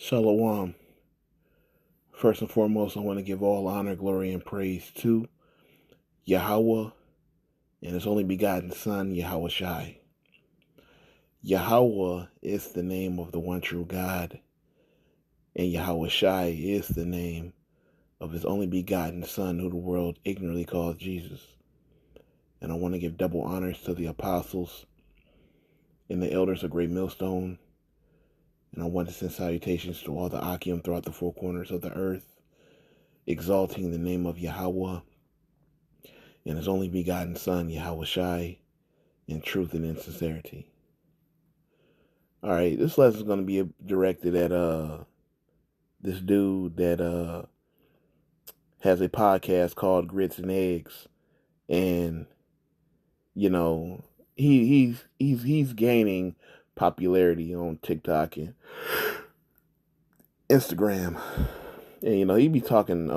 Shalom. First and foremost, I want to give all honor, glory, and praise to Yahweh and His only begotten Son, Yahweh Shai. Yahweh is the name of the one true God, and Yahweh Shai is the name of His only begotten Son, who the world ignorantly calls Jesus. And I want to give double honors to the apostles and the elders of Great Millstone. And I want to send salutations to all the Akim throughout the four corners of the earth, exalting the name of Yahweh and His only begotten Son, Yahweh Shai, in truth and in sincerity. All right, this lesson is going to be directed at this dude that has a podcast called Grits and Eggs, and you know he's gaining popularity on TikTok and Instagram. And, he be talking,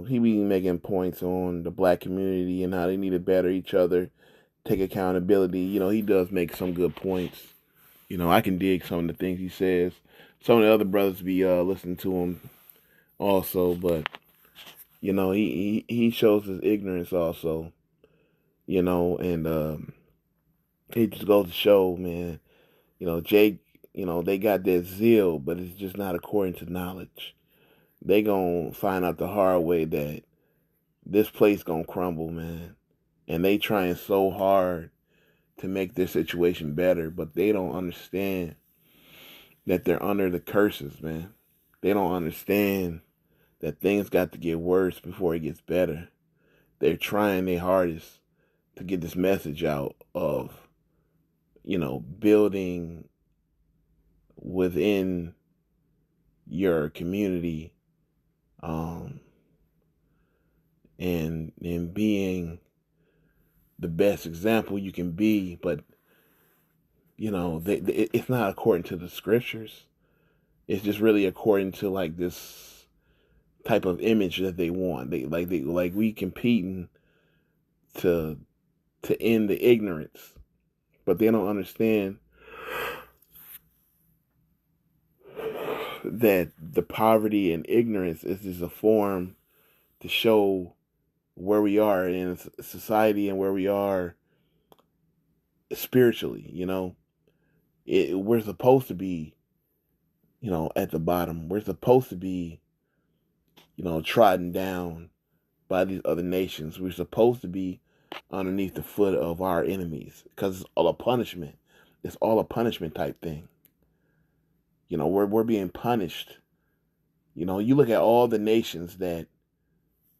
he be making points on the black community and how they need to better each other, take accountability. He does make some good points. I can dig some of the things he says. Some of the other brothers be listening to him also, but, he shows his ignorance also, and he just goes to show, man, Jake, they got that zeal, but it's just not according to knowledge. They gonna find out the hard way that this place gonna crumble, man. And they trying so hard to make their situation better, but they don't understand that they're under the curses, man. They don't understand that things got to get worse before it gets better. They're trying their hardest to get this message out of, building within your community, and being the best example you can be, but it's not according to the scriptures. It's just really according to like this type of image that they want. Like we competing to end the ignorance, but they don't understand that the poverty and ignorance is just a form to show where we are in society and where we are spiritually. We're supposed to be, at the bottom. We're supposed to be, trodden down by these other nations. We're supposed to be underneath the foot of our enemies because it's all a punishment. It's all a punishment type thing. We're being punished. You look at all the nations that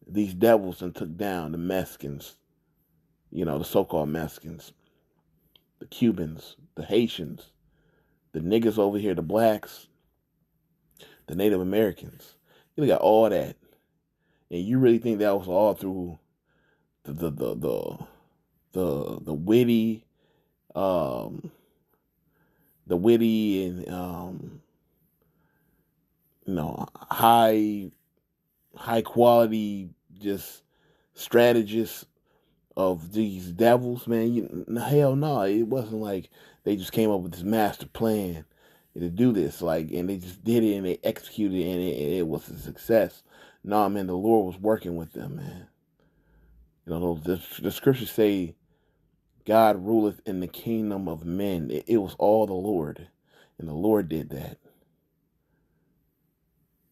these devils and took down, the Mexicans, the so-called Mexicans, the Cubans, the Haitians, the niggas over here, the blacks, the Native Americans. You look at all that, and you really think that was all through the witty, and high quality just strategists of these devils, man. Hell no, it wasn't like they just came up with this master plan to do this, and they just did it and they executed it and it was a success. No, man, the Lord was working with them, man. The scriptures say God ruleth in the kingdom of men. It was all the Lord, and the Lord did that.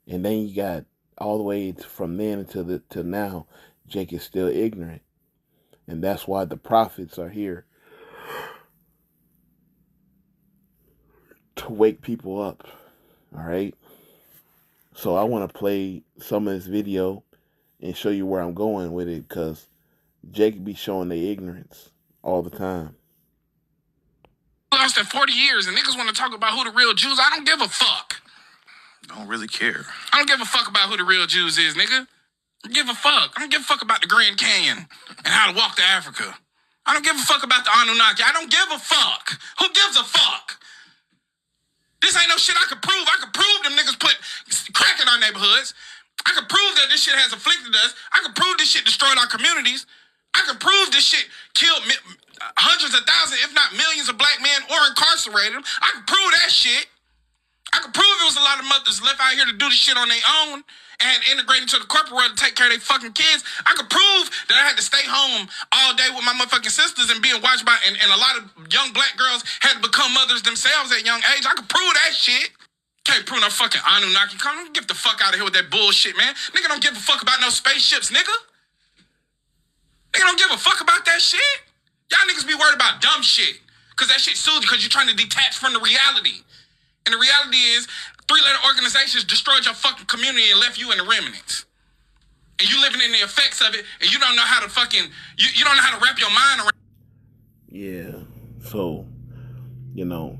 And then you got all the way from then to now, Jake is still ignorant. And that's why the prophets are here to wake people up. All right. So I want to play some of this video and show you where I'm going with it, because Jake be showing their ignorance all the time. Lost in 40 years and niggas want to talk about who the real Jews. I don't give a fuck. Don't really care. I don't give a fuck about who the real Jews is, nigga. I don't give a fuck. I don't give a fuck about the Grand Canyon and how to walk to Africa. I don't give a fuck about the Anunnaki. I don't give a fuck. Who gives a fuck? This ain't no shit I could prove. I could prove them niggas put crack in our neighborhoods. I could prove that this shit has afflicted us. I could prove this shit destroyed our communities. I could prove this shit killed hundreds of thousands, if not millions of black men or incarcerated them. I could prove that shit. I could prove it was a lot of mothers left out here to do this shit on their own and integrate into the corporate world to take care of their fucking kids. I could prove that I had to stay home all day with my motherfucking sisters and being watched by, and a lot of young black girls had to become mothers themselves at a young age. I could prove that shit. Can't prove no fucking Anunnaki. Come on, get the fuck out of here with that bullshit, man. Nigga don't give a fuck about no spaceships, nigga. Nigga don't give a fuck about that shit. Y'all niggas be worried about dumb shit. Cause that shit soothes you because you're trying to detach from the reality. And the reality is, 3-letter organizations destroyed your fucking community and left you in the remnants. And you living in the effects of it, and you don't know how to fucking, you don't know how to wrap your mind around. Yeah, so, you know,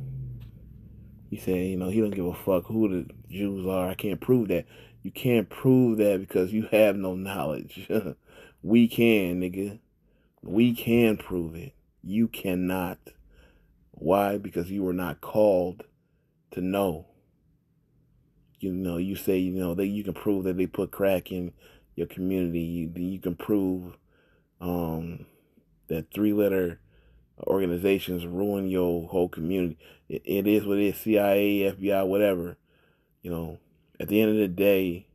he said, you know, he don't give a fuck who the Jews are. I can't prove that. You can't prove that because you have no knowledge. We can, nigga. We can prove it. You cannot. Why? Because you were not called to know. You know, you say, you know, that you can prove that they put crack in your community. You can prove that 3-letter organizations ruin your whole community. It is what it is. CIA, FBI, whatever. You know, at the end of the day,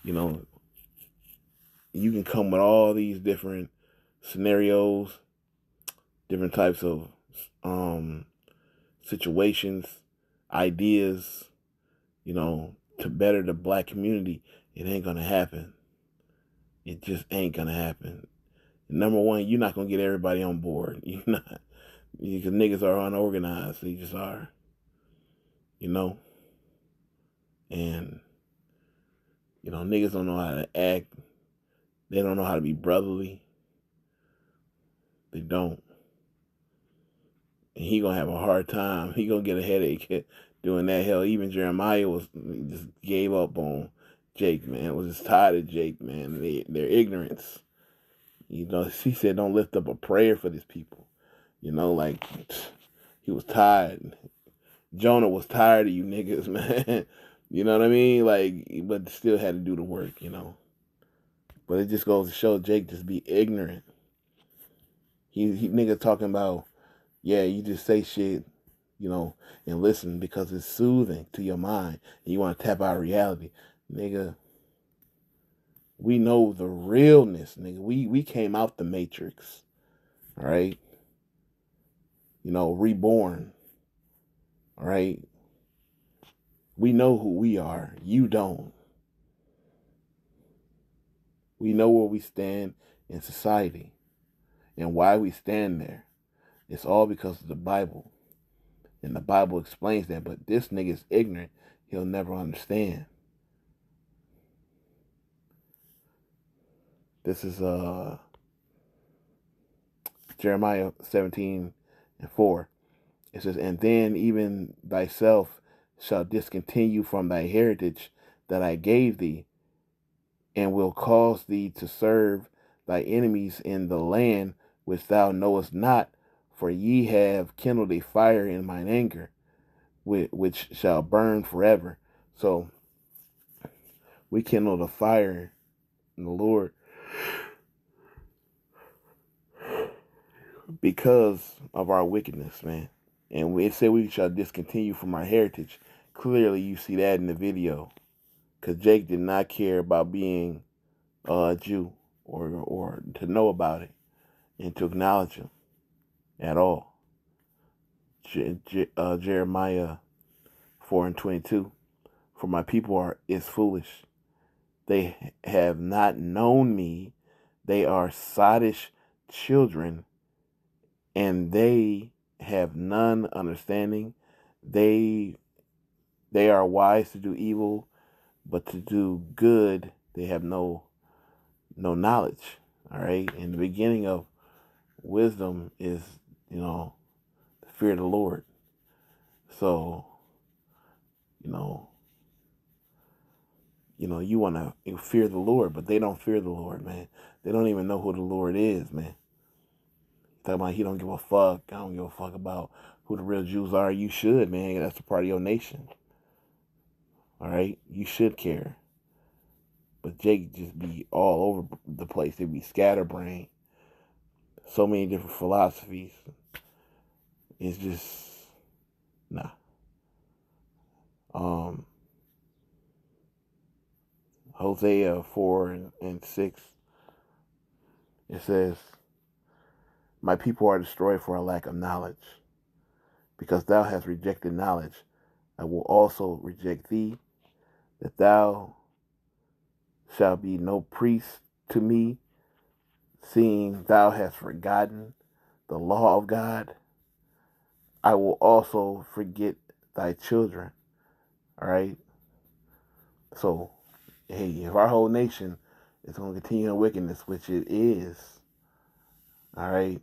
you know, you can come with all these different scenarios, different types of situations, ideas, you know, to better the black community. It ain't gonna happen. It just ain't gonna happen. Number one, you're not gonna get everybody on board. You're not, because niggas are unorganized. They just are, you know. And you know, niggas don't know how to act. They don't know how to be brotherly. They don't. And he gonna have a hard time. He gonna get a headache doing that. Hell, even Jeremiah just gave up on Jake, man. Was just tired of Jake, man. Their ignorance. You know, he said, don't lift up a prayer for these people. You know, like, he was tired. Jonah was tired of you niggas, man. You know what I mean? Like, but still had to do the work, you know. But it just goes to show Jake just be ignorant. He nigga talking about, yeah, you just say shit, you know, and listen because it's soothing to your mind. And you want to tap out reality. Nigga, we know the realness, nigga. We came out the Matrix. All right? You know, reborn. All right? We know who we are. You don't. We know where we stand in society and why we stand there. It's all because of the Bible. And the Bible explains that. But this nigga's ignorant. He'll never understand. This is Jeremiah 17:4. It says, and then even thyself shall discontinue from thy heritage that I gave thee, and will cause thee to serve thy enemies in the land which thou knowest not, for ye have kindled a fire in mine anger, which shall burn forever. So we kindled a fire in the Lord because of our wickedness, man. And it said we shall discontinue from our heritage. Clearly you see that in the video. Because Jake did not care about being a Jew or to know about it and to acknowledge him at all. Jeremiah 4:22. For my people is foolish. They have not known me. They are sottish children, and they have none understanding. They are wise to do evil, but to do good they have no knowledge. All right. And the beginning of wisdom is, you know, the fear of the Lord. So, you know, you want to fear the Lord, but they don't fear the Lord, man. They don't even know who the Lord is, man. Talking about he don't give a fuck. I don't give a fuck about who the real Jews are. You should, man. That's a part of your nation. All right? You should care. But Jake just be all over the place. They be scatterbrained. So many different philosophies. It's just, nah. Hosea 4:6, it says, "My people are destroyed for a lack of knowledge. Because thou hast rejected knowledge, I will also reject thee, that thou shalt be no priest to me, seeing thou hast forgotten the law of God. I will also forget thy children." All right? So, hey, if our whole nation is going to continue in wickedness, which it is, all right,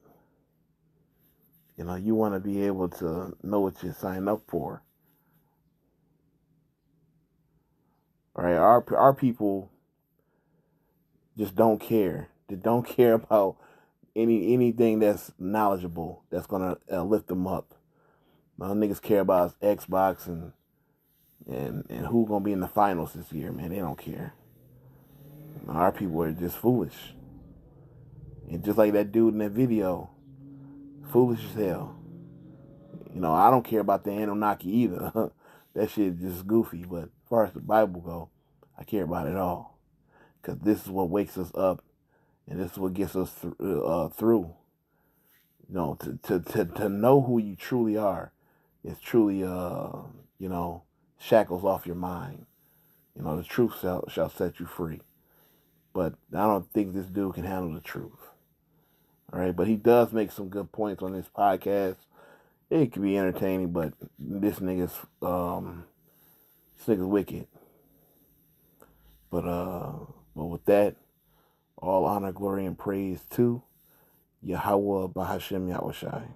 you want to be able to know what you sign up for. All right, our people just don't care. They don't care about anything that's knowledgeable that's gonna lift them up. My niggas care about Xbox and who gonna be in the finals this year, man. They don't care. Our people are just foolish. And just like that dude in that video, foolish as hell. I don't care about the Anunnaki either. That shit is just goofy. But as far as the Bible go, I care about it all. Because this is what wakes us up. And this is what gets us through. To know who you truly are is truly, shackles off your mind. The truth shall set you free. But I don't think this dude can handle the truth. All right, but he does make some good points on this podcast. It can be entertaining, but this nigga's wicked. But with that, all honor, glory, and praise to Yahweh Bahashem Yahushai.